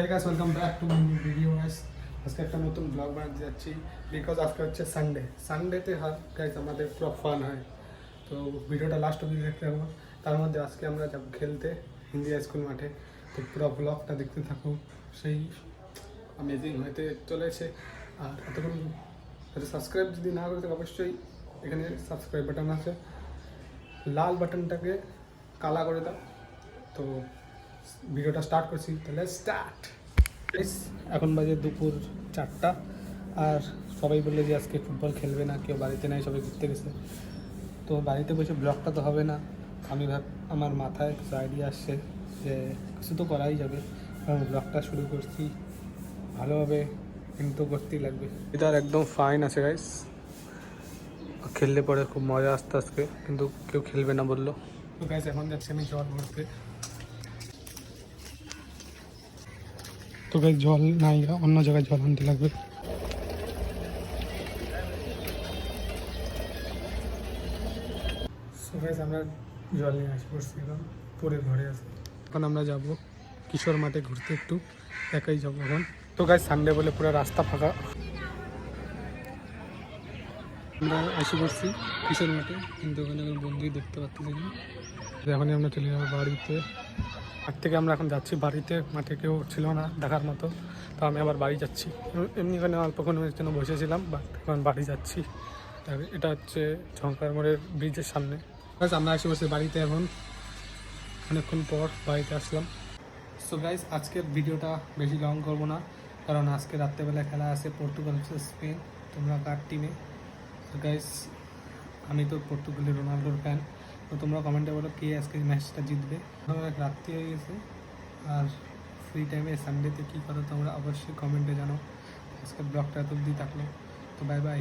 Hey guys, welcome back to my new video guys. আজকে একটা নতুন ব্লগ বানাতে যাচ্ছি বিকজ আজকে হচ্ছে সানডেতে গাইজ আমাদের পুরো ফান হয়। তো ভিডিওটা লাস্ট অবধি দেখতে হবে। তার মধ্যে আজকে আমরা যাব খেলতে হিন্দি স্কুল মাঠে। তো পুরো ব্লগটা দেখতে থাকুন, সেই অ্যামেজিং হতে চলেছে। আর এতক্ষণ সাবস্ক্রাইব যদি না করতে অবশ্যই এখানে সাবস্ক্রাইব বাটন আছে, লাল বাটনটাকে কালা করে দাও। তো ভিডিওটা স্টার্ট করছি, তাহলে স্টার্ট। এখন বাজে দুপুর 4টা, আর সবাই বললে যে আজকে ফুটবল খেলবে না, কেউ বাড়িতে নাই, সবাই ঘুরতে গেছে। তো বাড়িতে বসে ব্লগটা তো হবে না। আমি আমার মাথায় কিছু আইডিয়া আসছে যে কিছু তো করাই যাবে, কারণ ব্লগটা শুরু করছি ভালোভাবে, কিন্তু করতেই লাগবে। এটা একদম ফাইন আছে গাইস, খেললে পরে খুব মজা আসতে আজকে, কিন্তু কেউ খেলবে না বললো। তো গাইস এখন যাচ্ছি আমি জল ভরতে। তো গাইস জল নাই, অন্য জায়গায় জল আনতে লাগবে। সো গাইস আমরা জল নিয়ে আসি পড়ছি, এখন পরে ঘরে আসি। এখন আমরা যাব কিশোর মাঠে ঘুরতে, একটু একাই যাবো এখন। তো গাইস সানডে বলে পুরো রাস্তা ফাঁকা। আমরা এসে পড়ছি কিশোর মাঠে, কিন্তু ওখানে কোনো বন্ধুই দেখতে পাচ্ছি না। এখনই আমরা চলে যাবো বাড়িতে। মাঠ থেকে আমরা এখন যাচ্ছি বাড়িতে, মাঠে কেউ ছিল না দেখার মতো, তো আমি আবার বাড়ি যাচ্ছি। এমনি এখানে অল্পক্ষণের জন্য বসেছিলাম, বাট এখন বাড়ি যাচ্ছি। এটা হচ্ছে ঝঙ্কার মোড়ের ব্রিজের সামনে। আমরা এসে বসে বাড়িতে, এখন অনেকক্ষণ পর বাড়িতে আসলাম। সো গাইজ আজকের ভিডিওটা বেশি লং করবো না, কারণ আজকে রাত্রেবেলা খেলা আছে পর্তুগাল ভার্সেস স্পেন। তোমরা কার টিমে? তো গাইজ আমি তো পর্তুগালের রোনাল্ডোর ফ্যান। তো তোমরা কমেন্টে বলো কে আজকে ম্যাচটা জিতবে। অনেক রাত্রি হয়ে গেছে, আর ফ্রি টাইমে সানডেতে কী করো তোমরা অবশ্যই কমেন্টে জানো। আজকের ব্লগটা এত অবধি থাকলো, তো বাই বাই।